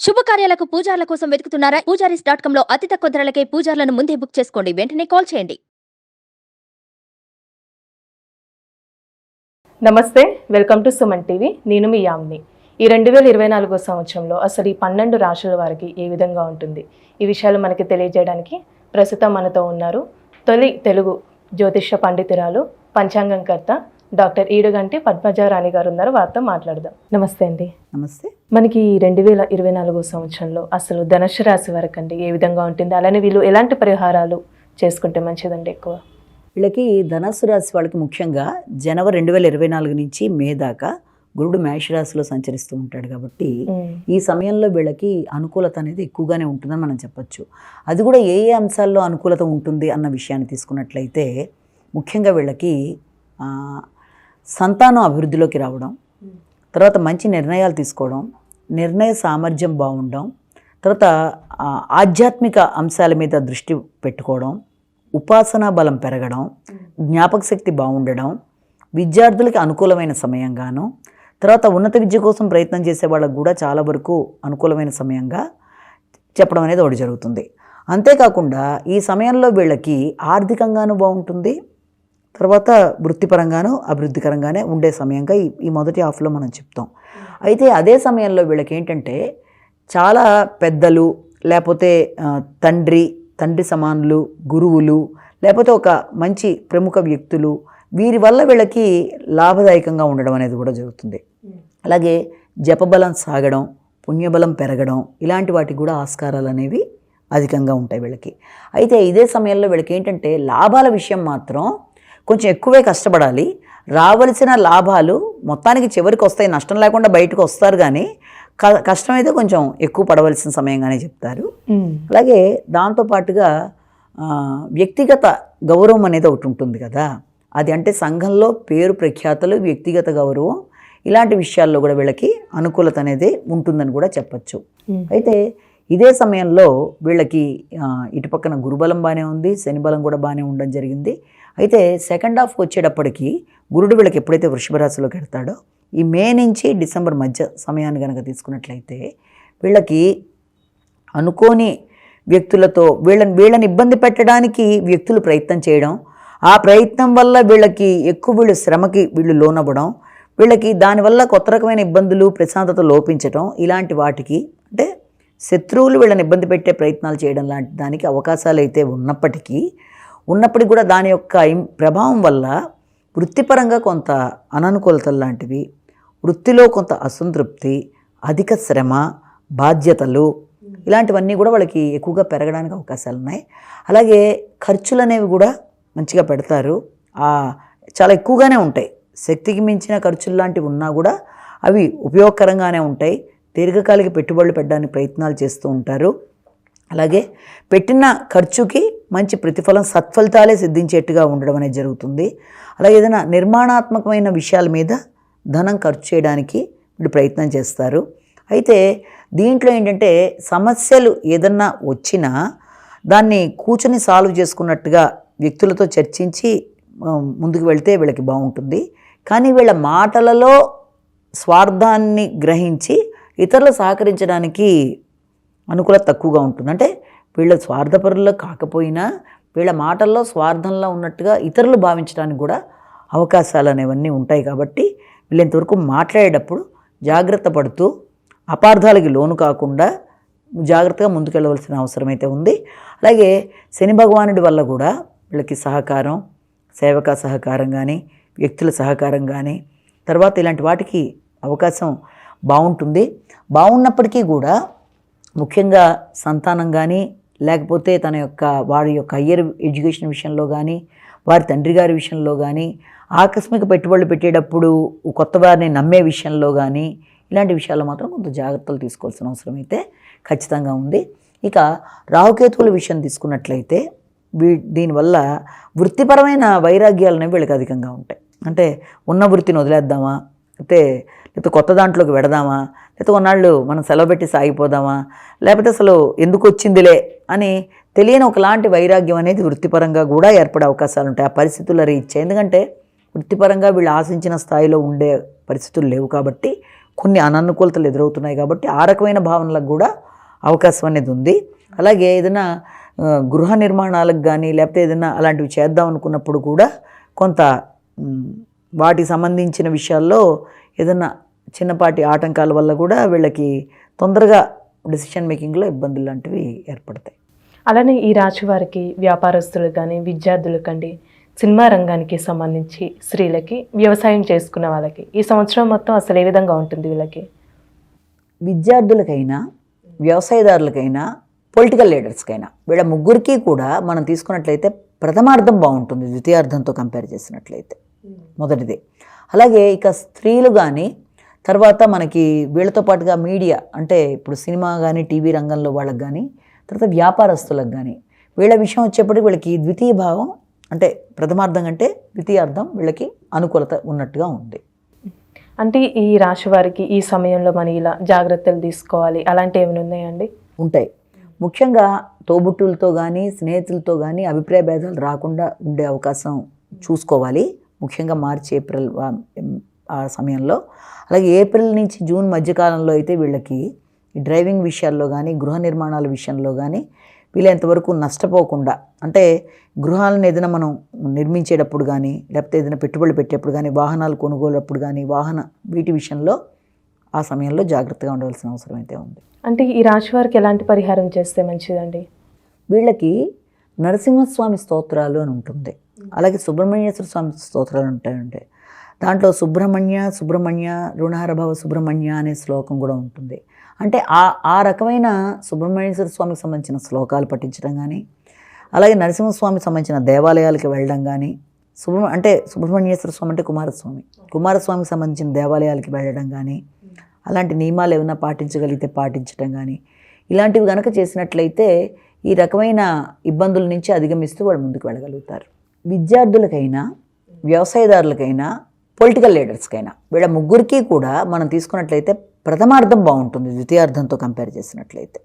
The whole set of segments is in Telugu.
శుభకార్యాలకు పూజార్ల కోసం వెతుకుతున్నారా? పూజారీస్.com లో అతి తక్కువ ధరలకే పూజార్లను ముందే బుక్ చేసుకోండి. వెంటనే కాల్ చేయండి. నమస్తే, వెల్కమ్ టు సుమన్ టీవీ. నేను మీ యామ్ని. ఈ 2024 సంవత్సరంలో అసలు ఈ 12 రాశుల వారికి ఏ విధంగా ఉంటుంది, ఈ విషయాలు మనకి తెలియజేయడానికి ప్రస్తుతం మనతో ఉన్నారు తొలి తెలుగు జ్యోతిష్య పండితురాలు, పంచాంగంకర్త డాక్టర్ ఈడుగంటి పద్మజారాణి గారు ఉన్నారు. వారితో మాట్లాడదాం. నమస్తే అండి. నమస్తే. మనకి 2024 సంవత్సరంలో అసలు ధనుసు రాశి వరకు అండి ఏ విధంగా ఉంటుంది, అలానే వీళ్ళు ఎలాంటి పరిహారాలు చేసుకుంటే మంచిదండి? ఎక్కువ వీళ్ళకి ధనుసు రాశి వాళ్ళకి ముఖ్యంగా జనవరి 2024 నుంచి మే దాకా గురుడు మేషరాశిలో సంచరిస్తూ ఉంటాడు కాబట్టి ఈ సమయంలో వీళ్ళకి అనుకూలత అనేది ఎక్కువగానే ఉంటుందని మనం చెప్పొచ్చు. అది కూడా ఏ ఏ అంశాల్లో అనుకూలత ఉంటుంది అన్న విషయాన్ని తీసుకున్నట్లయితే ముఖ్యంగా వీళ్ళకి సంతానం అభివృద్ధిలోకి రావడం, తర్వాత మంచి నిర్ణయాలు తీసుకోవడం, నిర్ణయ సామర్థ్యం బాగుండడం, తర్వాత ఆధ్యాత్మిక అంశాల మీద దృష్టి పెట్టుకోవడం, ఉపాసనా బలం పెరగడం, జ్ఞాపక శక్తి బాగుండడం, విద్యార్థులకి అనుకూలమైన సమయంగాను, తర్వాత ఉన్నత విద్య కోసం ప్రయత్నం చేసే వాళ్ళకు కూడా చాలా వరకు అనుకూలమైన సమయంగా చెప్పడం అనేది ఒకటి జరుగుతుంది. అంతేకాకుండా ఈ సమయంలో వీళ్ళకి ఆర్థికంగాను బాగుంటుంది, తర్వాత వృత్తిపరంగాను అభివృద్ధికరంగానే ఉండే సమయంగా ఈ మొదటి హాఫ్లో మనం చెప్తాం. అయితే అదే సమయంలో వీళ్ళకి ఏంటంటే చాలా పెద్దలు, లేకపోతే తండ్రి సమానులు, గురువులు, లేకపోతే ఒక మంచి ప్రముఖ వ్యక్తులు, వీరి వల్ల వీళ్ళకి లాభదాయకంగా ఉండడం అనేది కూడా జరుగుతుంది. అలాగే జపబలం సాగడం, పుణ్యబలం పెరగడం, ఇలాంటి వాటికి కూడా ఆస్కారాలు అనేవి అధికంగా ఉంటాయి వీళ్ళకి. అయితే ఇదే సమయంలో వీళ్ళకి ఏంటంటే లాభాల విషయం మాత్రం కొంచెం ఎక్కువే కష్టపడాలి. రావలసిన లాభాలు మొత్తానికి చివరికి వస్తాయి, నష్టం లేకుండా బయటకు వస్తారు, కానీ కష్టమైతే కొంచెం ఎక్కువ పడవలసిన సమయంగానే చెప్తారు. అలాగే దాంతోపాటుగా వ్యక్తిగత గౌరవం అనేది ఒకటి ఉంటుంది కదా, అది అంటే సంఘంలో పేరు ప్రఖ్యాతలు, వ్యక్తిగత గౌరవం, ఇలాంటి విషయాల్లో కూడా వీళ్ళకి అనుకూలత అనేది ఉంటుందని కూడా చెప్పచ్చు. అయితే ఇదే సమయంలో వీళ్ళకి ఇటుపక్కన గురుబలం బాగానే ఉంది, శని బలం కూడా బాగానే ఉండడం జరిగింది. అయితే సెకండ్ హాఫ్కి వచ్చేటప్పటికి గురుడు వీళ్ళకి ఎప్పుడైతే వృషభ రాశిలోకి వెళ్తాడో ఈ మే నుంచి డిసెంబర్ మధ్య సమయాన్ని కనుక తీసుకున్నట్లయితే వీళ్ళకి అనుకోని వ్యక్తులతో వీళ్ళని ఇబ్బంది పెట్టడానికి వ్యక్తులు ప్రయత్నం చేయడం, ఆ ప్రయత్నం వల్ల వీళ్ళకి ఎక్కువ శ్రమకి లోనవ్వడం, వీళ్ళకి దానివల్ల కొత్త రకమైన ఇబ్బందులు, ప్రశాంతత లోపించడం, ఇలాంటి వాటికి అంటే శత్రువులు వీళ్ళని ఇబ్బంది పెట్టే ప్రయత్నాలు చేయడం లాంటి దానికి అవకాశాలు అయితే ఉన్నప్పటికీ కూడా దాని యొక్క ప్రభావం వల్ల వృత్తిపరంగా కొంత అననుకూలతలు లాంటివి, వృత్తిలో కొంత అసంతృప్తి, అధిక శ్రమ, బాధ్యతలు, ఇలాంటివన్నీ కూడా వాళ్ళకి ఎక్కువగా పెరగడానికి అవకాశాలు ఉన్నాయి. అలాగే ఖర్చులు అనేవి కూడా మంచిగా పెడతారు, చాలా ఎక్కువగానే ఉంటాయి. శక్తికి మించిన ఖర్చులు లాంటివి ఉన్నా కూడా అవి ఉపయోగకరంగానే ఉంటాయి. దీర్ఘకాలిక పెట్టుబడులు పెట్టడానికి ప్రయత్నాలు చేస్తూ ఉంటారు. అలాగే పెట్టిన ఖర్చుకి మంచి ప్రతిఫలం, సత్ఫలితాలే సిద్ధించేట్టుగా ఉండడం అనేది జరుగుతుంది. అలాగే ఏదైనా నిర్మాణాత్మకమైన విషయాల మీద ధనం ఖర్చు చేయడానికి వీళ్ళు ప్రయత్నం చేస్తారు. అయితే దీంట్లో ఏంటంటే సమస్యలు ఏదన్నా వచ్చినా దాన్ని కూర్చొని సాల్వ్ చేసుకున్నట్టుగా వ్యక్తులతో చర్చించి ముందుకు వెళ్తే వీళ్ళకి బాగుంటుంది. కానీ వీళ్ళ మాటలలో స్వార్థాన్ని గ్రహించి ఇతరులు సహకరించడానికి అనుకూలత తక్కువగా ఉంటుంది. అంటే వీళ్ళ స్వార్థపరుల్లో కాకపోయినా వీళ్ళ మాటల్లో స్వార్థంలో ఉన్నట్టుగా ఇతరులు భావించడానికి కూడా అవకాశాలు అనేవన్నీ ఉంటాయి. కాబట్టి వీళ్ళు ఇంతవరకు మాట్లాడేటప్పుడు జాగ్రత్త పడుతూ అపార్థాలకి లోను కాకుండా జాగ్రత్తగా ముందుకెళ్ళవలసిన అవసరం అయితే ఉంది. అలాగే శని భగవానుడి వల్ల కూడా వీళ్ళకి సహకారం, సేవక సహకారం కానీ, వ్యక్తుల సహకారం కానీ, తర్వాత ఇలాంటి వాటికి అవకాశం బాగుంటుంది. బాగున్నప్పటికీ కూడా ముఖ్యంగా సంతానం కానీ, లేకపోతే వారి యొక్క హయ్యర్ ఎడ్యుకేషన్ విషయంలో కానీ, వారి తండ్రి గారి విషయంలో కానీ, ఆకస్మిక పెట్టుబడులు పెట్టేటప్పుడు కొత్త వారిని నమ్మే విషయంలో కానీ, ఇలాంటి విషయాల్లో మాత్రం కొంత జాగ్రత్తలు తీసుకోవాల్సిన అవసరం అయితే ఖచ్చితంగా ఉంది. ఇక రాహుకేతువుల విషయం తీసుకున్నట్లయితే దీనివల్ల వృత్తిపరమైన వైరాగ్యాలు అనేవి వీళ్ళకి అధికంగా ఉంటాయి. అంటే ఉన్న వృత్తిని వదిలేద్దామా, లేకపోతే కొత్త దాంట్లోకి వెడదామా, లేకపోతే కొన్నాళ్ళు మనం సెలవు పెట్టి సాగిపోదామా, లేకపోతే అసలు ఎందుకు వచ్చిందిలే అని తెలియని ఒకలాంటి వైరాగ్యం అనేది వృత్తిపరంగా కూడా ఏర్పడే అవకాశాలు ఉంటాయి. ఆ పరిస్థితుల రీత్యా, ఎందుకంటే వృత్తిపరంగా వీళ్ళు ఆశించిన స్థాయిలో ఉండే పరిస్థితులు లేవు కాబట్టి కొన్ని అననుకూలతలు ఎదురవుతున్నాయి కాబట్టి ఆ రకమైన భావనలకు కూడా అవకాశం అనేది ఉంది. అలాగే ఏదైనా గృహ నిర్మాణాలకు కానీ లేకపోతే ఏదైనా అలాంటివి చేద్దాం అనుకున్నప్పుడు కూడా కొంత వాటికి సంబంధించిన విషయాల్లో ఏదైనా చిన్నపాటి ఆటంకాల వల్ల కూడా వీళ్ళకి తొందరగా డెసిషన్ మేకింగ్లో ఇబ్బందులు లాంటివి ఏర్పడతాయి. అలానే ఈ రాశి వారికి వ్యాపారస్తులు కానీ విద్యార్థులు కండి సినిమా రంగానికి సంబంధించి స్త్రీలకి వ్యవసాయం చేసుకున్న వాళ్ళకి ఈ సంవత్సరం మొత్తం అసలు ఏ విధంగా ఉంటుంది వీళ్ళకి? విద్యార్థులకైనా వ్యవసాయదారులకైనా పొలిటికల్ లీడర్స్కైనా వీళ్ళ ముగ్గురికి కూడా మనం తీసుకున్నట్లయితే ప్రథమార్థం బాగుంటుంది ద్వితీయార్థంతో కంపేర్ చేసినట్లయితే, మొదటిది. అలాగే ఇక స్త్రీలు కానీ తర్వాత మనకి వీళ్ళతో పాటుగా మీడియా అంటే ఇప్పుడు సినిమా కానీ టీవీ రంగంలో వాళ్ళకి కానీ తర్వాత వ్యాపారస్తులకు కానీ వీళ్ళ విషయం వచ్చేప్పటికి వీళ్ళకి ద్వితీయ భావం అంటే ప్రథమార్థం కంటే ద్వితీయార్థం వీళ్ళకి అనుకూలత ఉన్నట్టుగా ఉంది. అంటే ఈ రాశి వారికి ఈ సమయంలో మనం ఇలా జాగ్రత్తలు తీసుకోవాలి అలాంటివి ఏమైనా ఉన్నాయండి? ఉంటాయి. ముఖ్యంగా తోబుట్టులతో కానీ స్నేహితులతో కానీ అభిప్రాయ భేదాలు రాకుండా ఉండే అవకాశం చూసుకోవాలి. ముఖ్యంగా మార్చి ఏప్రిల్ ఆ సమయంలో. అలాగే ఏప్రిల్ నుంచి జూన్ మధ్యకాలంలో అయితే వీళ్ళకి ఈ డ్రైవింగ్ విషయాల్లో కానీ గృహ నిర్మాణాల విషయంలో కానీ వీళ్ళంతవరకు నష్టపోకుండా అంటే గృహాలను ఏదైనా మనం నిర్మించేటప్పుడు కానీ లేకపోతే ఏదైనా పెట్టుబడులు పెట్టేప్పుడు కానీ వాహనాలు కొనుగోలప్పుడు కానీ వీటి విషయంలో ఆ సమయంలో జాగ్రత్తగా ఉండవలసిన అవసరం అయితే ఉంది. అంటే ఈ రాశి వారికి ఎలాంటి పరిహారం చేస్తే మంచిదండి? వీళ్ళకి నరసింహస్వామి స్తోత్రాలు అని ఉంటుంది, అలాగే సుబ్రహ్మణ్యేశ్వర స్వామి స్తోత్రాలు ఉంటాయి. దాంట్లో సుబ్రహ్మణ్య రుణహర భవ సుబ్రహ్మణ్య అనే శ్లోకం కూడా ఉంటుంది. అంటే ఆ రకమైన సుబ్రహ్మణ్యేశ్వర స్వామికి సంబంధించిన శ్లోకాలు పఠించడం కానీ అలాగే నరసింహస్వామికి సంబంధించిన దేవాలయాలకు వెళ్ళడం కానీ సుబ్రహ్మణ్యేశ్వర స్వామి అంటే కుమారస్వామికి సంబంధించిన దేవాలయాలకి వెళ్ళడం కానీ అలాంటి నియమాలు ఏమైనా పాటించగలిగితే పాటించడం కానీ ఇలాంటివి కనుక చేసినట్లయితే ఈ రకమైన ఇబ్బందుల నుంచి అధిగమిస్తూ వాళ్ళు ముందుకు వెళ్ళగలుగుతారు. విద్యార్థులకైనా వ్యవసాయదారులకైనా పొలిటికల్ లీడర్స్కైనా వీళ్ళ ముగ్గురికి కూడా మనం తీసుకున్నట్లయితే ప్రథమార్థం బాగుంటుంది ద్వితీయార్థంతో కంపేర్ చేసినట్లయితే,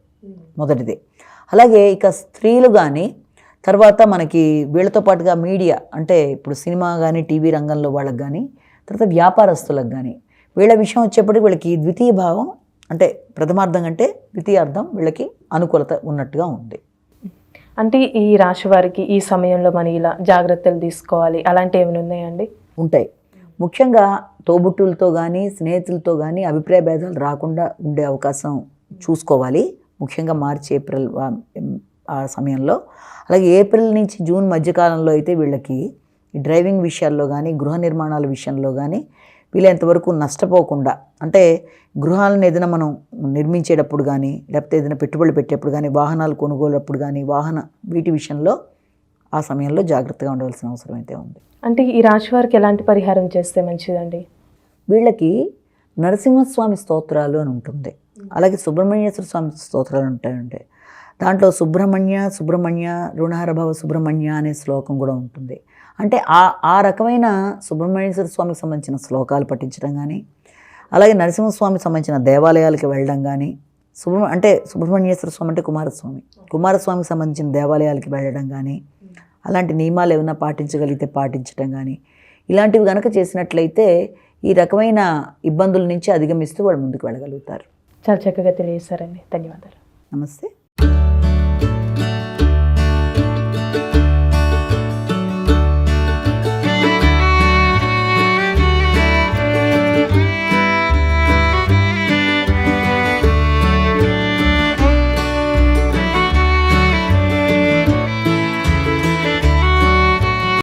మొదటిది. అలాగే ఇక స్త్రీలు కానీ తర్వాత మనకి వీళ్ళతో పాటుగా మీడియా అంటే ఇప్పుడు సినిమా కానీ టీవీ రంగంలో వాళ్ళకి కానీ తర్వాత వ్యాపారస్తులకు కానీ వీళ్ళ విషయం వచ్చేప్పటికి వీళ్ళకి ద్వితీయ భావం అంటే ప్రథమార్థం కంటే ద్వితీయార్థం వీళ్ళకి అనుకూలత ఉన్నట్టుగా ఉంది. అంటే ఈ రాశి వారికి ఈ సమయంలో మనం ఇలా జాగ్రత్తలు తీసుకోవాలి అలాంటివి ఏమైనా ఉన్నాయండి? ఉంటాయి. ముఖ్యంగా తోబుట్టులతో కానీ స్నేహితులతో కానీ అభిప్రాయ భేదాలు రాకుండా ఉండే అవకాశం చూసుకోవాలి. ముఖ్యంగా మార్చి ఏప్రిల్ ఆ సమయంలో. అలాగే ఏప్రిల్ నుంచి జూన్ మధ్యకాలంలో అయితే వీళ్ళకి ఈ డ్రైవింగ్ విషయాల్లో కానీ గృహ నిర్మాణాల విషయంలో కానీ వీళ్ళంతవరకు నష్టపోకుండా అంటే గృహాలను ఏదైనా మనం నిర్మించేటప్పుడు కానీ లేకపోతే ఏదైనా పెట్టుబడులు పెట్టేప్పుడు కానీ వాహనాలు కొనుగోలప్పుడు కానీ వీటి విషయంలో ఆ సమయంలో జాగ్రత్తగా ఉండవలసిన అవసరం అయితే ఉంది. అంటే ఈ రాశి వారికి ఎలాంటి పరిహారం చేస్తే మంచిదండి? వీళ్ళకి నరసింహస్వామి స్తోత్రాలు అని ఉంటుంది, అలాగే సుబ్రహ్మణ్యేశ్వర స్వామి స్తోత్రాలు ఉంటాయి. దాంట్లో సుబ్రహ్మణ్య రుణహర భవ సుబ్రహ్మణ్య అనే శ్లోకం కూడా ఉంటుంది. అంటే ఆ రకమైన సుబ్రహ్మణ్యేశ్వర స్వామికి సంబంధించిన శ్లోకాలు పఠించడం కానీ అలాగే సంబంధించిన దేవాలయాలకు వెళ్ళడం కానీ సుబ్రహ్మణ్యేశ్వర స్వామి అంటే కుమారస్వామికి సంబంధించిన దేవాలయాలకి వెళ్ళడం కానీ అలాంటి నియమాలు ఏమైనా పాటించగలిగితే పాటించడం కానీ ఇలాంటివి కనుక చేసినట్లయితే ఈ రకమైన ఇబ్బందుల నుంచి అధిగమిస్తూ వాళ్ళు ముందుకు వెళ్ళగలుగుతారు. చాలా చక్కగా తెలియజేశారండి. ధన్యవాదాలు. నమస్తే.